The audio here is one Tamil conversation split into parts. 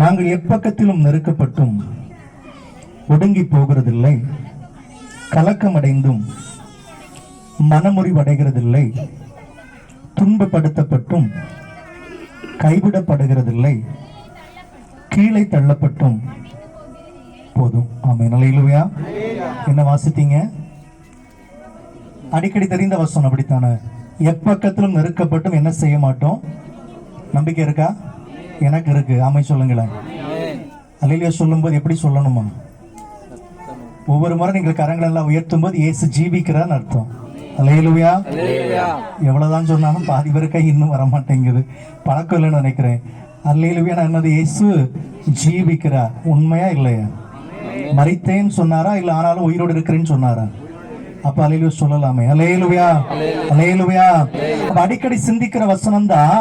நாங்கள் எப்பக்கத்திலும் நெருக்கப்பட்டும் ஒடுங்கி போகிறதில்லை, கலக்கமடைந்தும் மனமுறிவடைகிறதில்லை, துன்பப்படுத்தப்பட்டும் கைவிடப்படுகிறதில்லை, கீழே தள்ளப்பட்டும் போதும். ஆமென். அல்லேலூயா. என்ன வாசித்தீங்க? அடிக்கடி தெரிந்த வசனம் அப்படித்தானே? எப்பக்கத்திலும் நெருக்கப்பட்டும் என்ன செய்ய மாட்டோம். நம்பிக்கை இருக்கா? எனக்கு இருக்கு. ஆமை சொல்லுங்களேன். அல்லேலூயா சொல்லும் போது எப்படி சொல்லணுமா? ஒவ்வொரு முறை நீங்கள் கரங்கள் எல்லாம் உயர்த்தும் போது இயேசு ஜீவிக்கிறான்னு அர்த்தம். அல்லேலூயா. எவ்வளவுதான் சொன்னாலும் பாதி பேர் கை இன்னும் வரமாட்டேங்குது. பழக்கம் இல்லைன்னு நினைக்கிறேன். அல்லேலூயா என்னது? இயேசு ஜீவிக்கிறார். உண்மையா இல்லையா? மரித்தேன்னு சொன்னாரா இல்ல ஆனாலும் உயிரோடு இருக்கிறேன்னு சொன்னாரா? அப்ப அல்லேலூயா சொல்லலாமே. அல்லேலூயா, அல்லேலூயா. அடிக்கடி சிந்திக்கிற வசனம் தான்,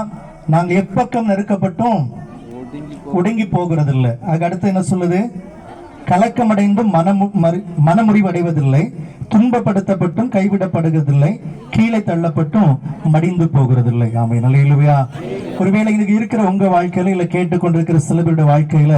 நாங்க எப்பக்கம் நெருக்கப்பட்டும் ஒடுங்கி போகிறது இல்லை. அதுக்கு அடுத்து என்ன சொல்லுது? கலக்கமடைந்தும் மனமுறிவடைவதில்லை, துன்பப்படுத்தப்பட்டும் கைவிடப்படுகிறதில்லை, கீழே தள்ளப்பட்டும் மடிந்து போகிறதில்லை. ஆமென். அல்லேலூயா. ஒருவேளை இன்னைக்கு இருக்கிற உங்க வாழ்க்கையில இல்ல கேட்டுக்கொண்டிருக்கிற சில பேருடைய வாழ்க்கையில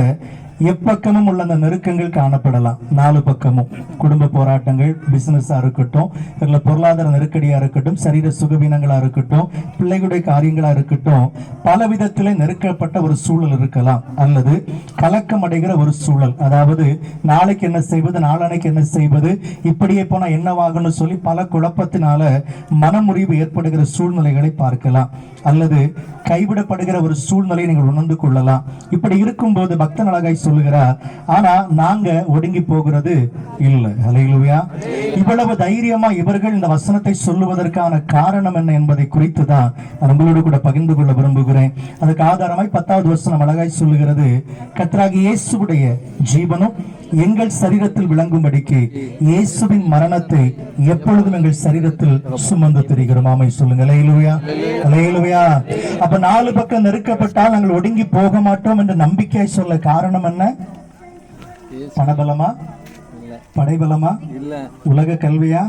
எப்பக்கமும் உள்ள அந்த நெருக்கங்கள் காணப்படலாம். 4 பக்கமும் குடும்ப போராட்டங்கள், பிசினஸா இருக்கட்டும், இல்ல பொருளாதார நெருக்கடியா இருக்கட்டும், சரீர சுகவீனங்களா இருக்கட்டும், பிள்ளைகளுடைய காரியங்களா இருக்கட்டும், பல விதத்திலே நெருக்கப்பட்ட ஒரு சூழல் இருக்கலாம். அல்லது கலக்கம் அடைகிற ஒரு சூழல், அதாவது நாளைக்கு என்ன செய்வது, நாளனைக்கு என்ன செய்வது, இப்படியே போனா என்னவாகும்னு சொல்லி பல குழப்பத்தினால மனமுறிவு ஏற்படுகிற சூழ்நிலைகளை பார்க்கலாம். அல்லது கைவிடப்படுகிற ஒரு சூழ்நிலையை நீங்கள் உணர்ந்து கொள்ளலாம். இப்படி இருக்கும்போது பக்தன் அழகாய் சொல்லுகிறார், ஆனா நாங்க ஒடுங்கி போகிறது இல்லை. அல்லேலூயா. இவ்வளவு தைரியமா இவர்கள் இந்த வசனத்தை சொல்லுவதற்கான காரணம் என்ன என்பதை குறித்து தான் நான் உங்களோடு கூட பகிர்ந்து கொள்ள விரும்புகிறேன். அதுக்கு ஆதாரமாய் 10வது வசனம் அழகாய் சொல்லுகிறது, கர்த்தராகிய இயேசுவுடைய ஜீவனும் எங்கள் சரீரத்தில் விளங்கும்படிக்கு இயேசுவின் மரணத்தை எப்பொழுதும் எங்கள் சரீரத்தில் சுமந்து திரிகிறோம். ஆமை சொல்லுங்க. அல்லேலூயா, அல்லேலூயா. அப்ப 4 பக்கம் நெருக்கப்பட்டால் நாங்கள் ஒடுங்கி போக மாட்டோம் என்ற நம்பிக்கை சொல்ல காரணம் என்ன? பணபலமா, படைபலமா, உலக கல்வியா,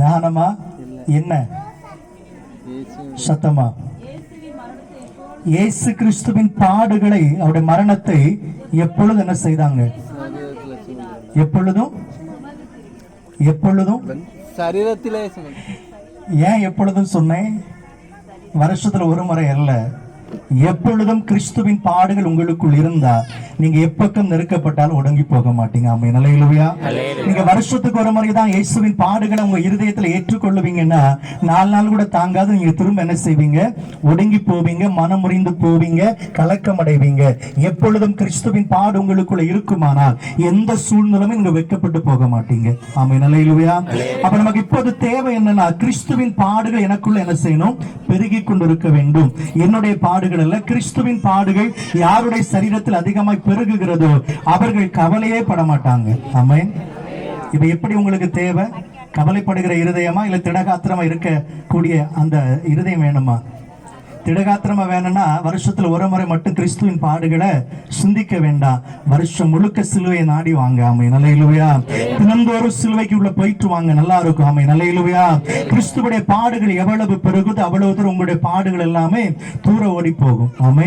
ஞானமா, என்ன சத்தமா? இயேசு கிறிஸ்துவின் பாடுகளை, அவருடைய மரணத்தை எப்பொழுதும் என்ன செய்தாங்க? எப்பொழுதும், எப்பொழுதும் சரீரத்திலே. ஏன் எப்பொழுதும் சொன்னேன்? வருஷத்துல ஒரு முறை அல்ல, எப்பொழுதும் கிறிஸ்துவின் பாடுகள் உங்களுக்குள் இருந்தா நீங்க எப்பக்கம் நெருக்கப்பட்டாலும் ஒடுங்கி போக மாட்டீங்க. ஆமென். அல்லேலூயா. நீங்க வருஷத்துக்கு ஒரு முறை தான் இயேசுவின் பாடுகளை உங்க இருதயத்துல ஏற்றுக்கொள்ளுவீங்கன்னா 4 நாள் கூட தாங்காது. நீங்க திரும்ப என்ன செய்வீங்க? ஒடுங்கி போவீங்க, மனமுறிந்து போவீங்க, கலக்கம் அடைவீங்க. எப்பொழுதும் கிறிஸ்துவின் பாடு உங்களுக்குள்ள இருக்குமானால் எந்த சூழ்நிலையும் நீங்க வெட்கப்பட்டு போக மாட்டீங்க. ஆமென். அல்லேலூயா. அப்ப நமக்கு இப்போது தேவை என்னன்னா, கிறிஸ்துவின் பாடுகள் எனக்குள்ள என்ன செய்யணும்? பெருகி கொண்டிருக்க வேண்டும். என்னுடைய பாடுகள் அல்ல, கிறிஸ்துவின் பாடுகள் யாருடைய சரீரத்தில் அதிகமாய் பெருகுகிறதோ அவர்கள் கவலையே பட மாட்டாங்க. ஆமென். இப்ப எப்படி உங்களுக்கு தேவை? கவலைப்படுகிற இருதயமா இல்ல திடகாத்திரமா இருக்கக்கூடிய அந்த இருதயம் வேணுமா? திடகாத்திரமா வேணும்னா வருஷத்துல ஒரு முறை மட்டும் கிறிஸ்துவின் பாடுகளை சிந்திக்க வேண்டாம். வருஷம் முழுக்க சிலுவையை நாடி வாங்க. ஆமென். அல்லேலூயா. தினந்தோறும் சிலுவைக்கு உள்ள போயிட்டு வாங்க, நல்லா இருக்கும். ஆமென். அல்லேலூயா. கிறிஸ்துவுடைய பாடுகள் எவ்வளவு பெருகுதோ அவ்வளவு தூரம் உங்களுடைய பாடுகள் எல்லாமே தூர ஓடி போகும். ஆமென்.